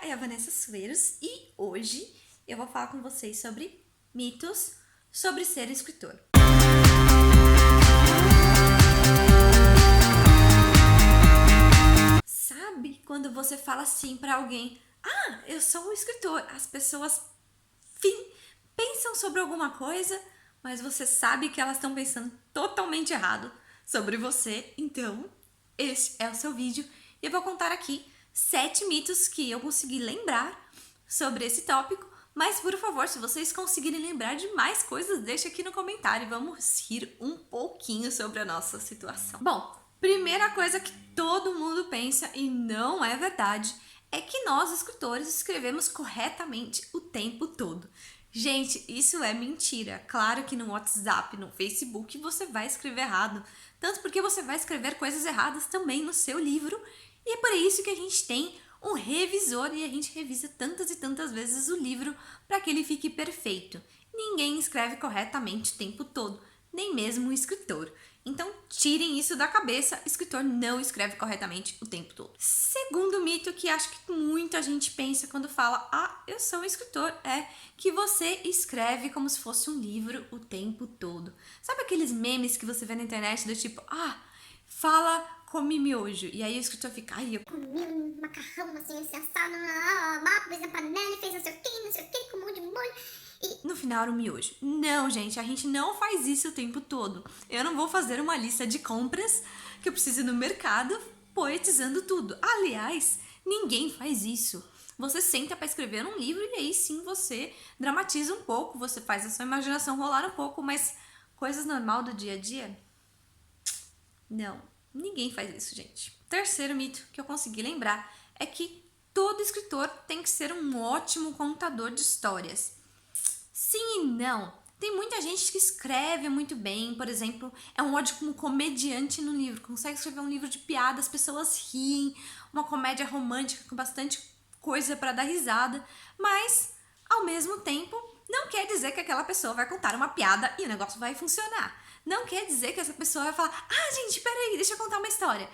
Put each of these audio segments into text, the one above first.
é a Vanessa Sueiros e hoje eu vou falar com vocês sobre mitos sobre ser escritor. Sabe quando você fala assim pra alguém, eu sou um escritor, as pessoas pensam sobre alguma coisa, mas você sabe que elas estão pensando totalmente errado sobre você. Então, esse é o seu vídeo e eu vou contar aqui 7 mitos que eu consegui lembrar sobre esse tópico. Mas, por favor, se vocês conseguirem lembrar de mais coisas, deixa aqui no comentário e vamos rir um pouquinho sobre a nossa situação. Bom, primeira coisa que todo mundo pensa e não é verdade é que nós, escritores, escrevemos corretamente o tempo todo. Gente, isso é mentira. Claro que no WhatsApp, no Facebook, você vai escrever errado. Tanto porque você vai escrever coisas erradas também no seu livro. E é por isso que a gente tem um revisor e a gente revisa tantas e tantas vezes o livro para que ele fique perfeito. Ninguém escreve corretamente o tempo todo, nem mesmo o escritor. Então, tirem isso da cabeça, o escritor não escreve corretamente o tempo todo. Segundo mito que acho que muita gente pensa quando fala, eu sou um escritor, é que você escreve como se fosse um livro o tempo todo. Sabe aqueles memes que você vê na internet do tipo, fala come miojo, e aí o escritor fica, eu comi um macarrão assim, assado, pôs na panela e fez não sei o que, com um monte de molho. E no final era um miojo. Não, gente, a gente não faz isso o tempo todo. Eu não vou fazer uma lista de compras que eu preciso ir no mercado poetizando tudo. Aliás, ninguém faz isso. Você senta para escrever um livro e aí sim você dramatiza um pouco, você faz a sua imaginação rolar um pouco, mas coisas normal do dia a dia? Não, ninguém faz isso, gente. Terceiro mito que eu consegui lembrar é que todo escritor tem que ser um ótimo contador de histórias. Sim e não. Tem muita gente que escreve muito bem, por exemplo, é um ótimo comediante no livro, consegue escrever um livro de piada, as pessoas riem, uma comédia romântica com bastante coisa para dar risada, mas, ao mesmo tempo, não quer dizer que aquela pessoa vai contar uma piada e o negócio vai funcionar. Não quer dizer que essa pessoa vai falar, gente, peraí, deixa eu contar uma história.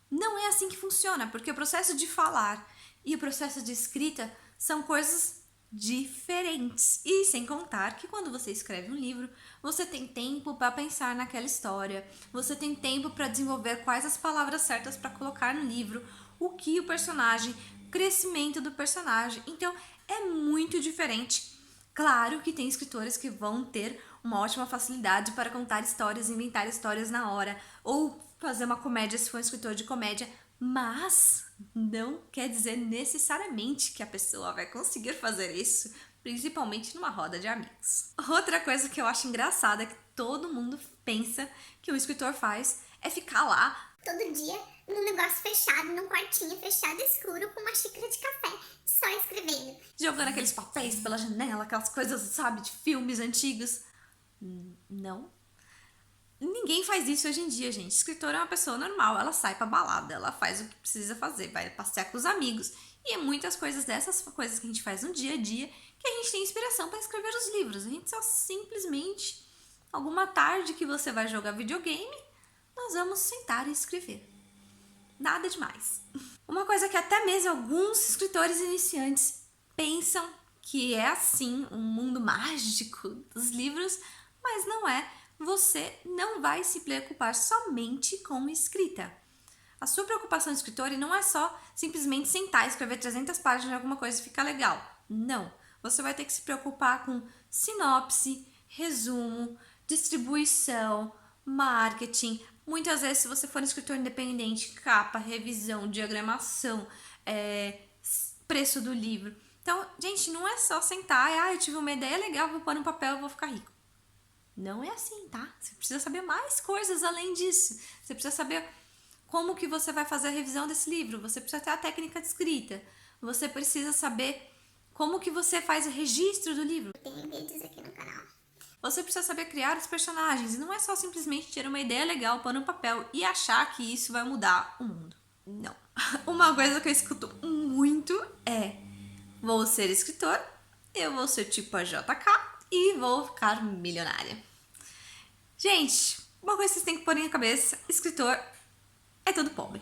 Não é assim que funciona, porque o processo de falar e o processo de escrita são coisas diferentes. E sem contar que quando você escreve um livro, você tem tempo para pensar naquela história, você tem tempo para desenvolver quais as palavras certas para colocar no livro, o que o personagem, crescimento do personagem. Então, é muito diferente. Claro que tem escritores que vão ter uma ótima facilidade para contar histórias, inventar histórias na hora, ou fazer uma comédia se for um escritor de comédia, mas não quer dizer necessariamente que a pessoa vai conseguir fazer isso, principalmente numa roda de amigos. Outra coisa que eu acho engraçada que todo mundo pensa que um escritor faz é ficar lá todo dia num negócio fechado, num quartinho fechado escuro com uma xícara de café, só escrevendo. Jogando aqueles papéis pela janela, aquelas coisas, sabe, de filmes antigos. Não. Ninguém faz isso hoje em dia, gente. Escritora é uma pessoa normal, ela sai pra balada, ela faz o que precisa fazer, vai passear com os amigos. E é muitas coisas dessas coisas que a gente faz no dia a dia que a gente tem inspiração para escrever os livros. A gente só simplesmente, alguma tarde que você vai jogar videogame, nós vamos sentar e escrever. Nada demais. Uma coisa que até mesmo alguns escritores iniciantes pensam que é assim, um mundo mágico dos livros, mas não é. Você não vai se preocupar somente com escrita. A sua preocupação de escritor não é só simplesmente sentar e escrever 300 páginas de alguma coisa e ficar legal. Não. Você vai ter que se preocupar com sinopse, resumo, distribuição, marketing. Muitas vezes, se você for um escritor independente, capa, revisão, diagramação, preço do livro. Então, gente, não é só sentar e, eu tive uma ideia legal, vou pôr no papel e vou ficar rico. Não é assim, tá? Você precisa saber mais coisas além disso. Você precisa saber como que você vai fazer a revisão desse livro. Você precisa ter a técnica de escrita. Você precisa saber como que você faz o registro do livro. Tem vídeos aqui no canal. Você precisa saber criar os personagens. E não é só simplesmente ter uma ideia legal, pôr no papel e achar que isso vai mudar o mundo. Não. Uma coisa que eu escuto muito é: vou ser escritor, eu vou ser tipo a JK e vou ficar milionária. Gente, uma coisa que vocês têm que pôr na cabeça: escritor é todo pobre.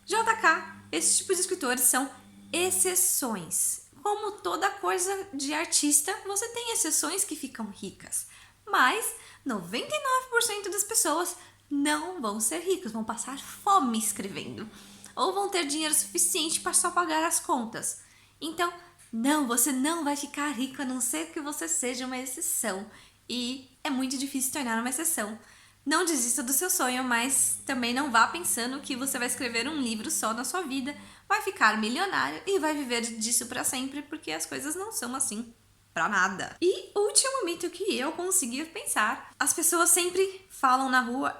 JK, esses tipos de escritores são exceções. Como toda coisa de artista, você tem exceções que ficam ricas. Mas 99% das pessoas não vão ser ricos, vão passar fome escrevendo. Ou vão ter dinheiro suficiente para só pagar as contas. Então, não, você não vai ficar rico a não ser que você seja uma exceção. E é muito difícil tornar uma exceção. Não desista do seu sonho, mas também não vá pensando que você vai escrever um livro só na sua vida, vai ficar milionário e vai viver disso para sempre, porque as coisas não são assim pra nada. E o último mito que eu consegui pensar, as pessoas sempre falam na rua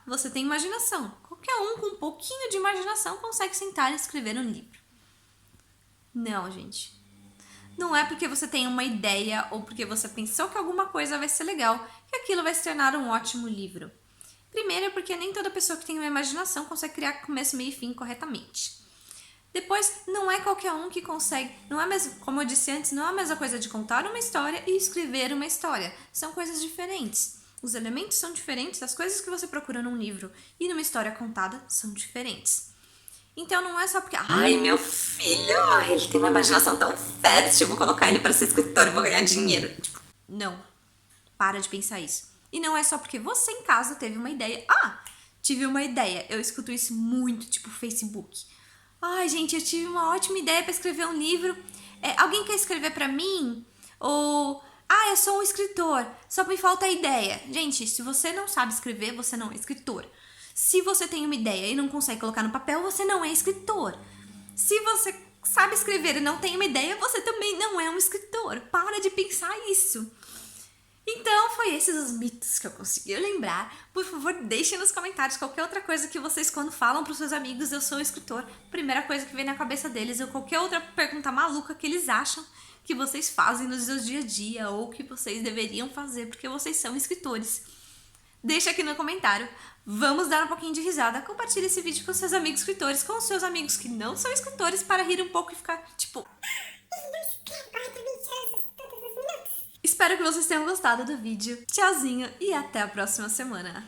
você tem imaginação. Qualquer um com um pouquinho de imaginação consegue sentar e escrever um livro. Não, gente. Não é porque você tem uma ideia ou porque você pensou que alguma coisa vai ser legal que aquilo vai se tornar um ótimo livro. Primeiro, porque nem toda pessoa que tem uma imaginação consegue criar começo, meio e fim corretamente. Depois, não é qualquer um que consegue, não é mesmo, como eu disse antes, não é a mesma coisa de contar uma história e escrever uma história. São coisas diferentes. Os elementos são diferentes, as coisas que você procura num livro e numa história contada são diferentes. Então não é só porque, ai, meu filho, ele tem uma imaginação tão fértil, vou colocar ele para ser escritor e vou ganhar dinheiro. Tipo, não, para de pensar isso. E não é só porque você em casa teve uma ideia. Tive uma ideia. Eu escuto isso muito, tipo Facebook. Ai, gente, eu tive uma ótima ideia para escrever um livro. Alguém quer escrever para mim? Ou, eu sou um escritor, só me falta a ideia. Gente, se você não sabe escrever, você não é escritor. Se você tem uma ideia e não consegue colocar no papel, você não é escritor. Se você sabe escrever e não tem uma ideia, você também não é um escritor. Para de pensar isso. Então, foi esses os mitos que eu consegui lembrar. Por favor, deixem nos comentários qualquer outra coisa que vocês, quando falam para os seus amigos, eu sou um escritor, primeira coisa que vem na cabeça deles, ou qualquer outra pergunta maluca que eles acham que vocês fazem no seu dia a dia, ou que vocês deveriam fazer porque vocês são escritores. Deixa aqui no comentário. Vamos dar um pouquinho de risada. Compartilhe esse vídeo com seus amigos escritores, com seus amigos que não são escritores, para rir um pouco e ficar, tipo... Espero que vocês tenham gostado do vídeo. Tchauzinho e até a próxima semana.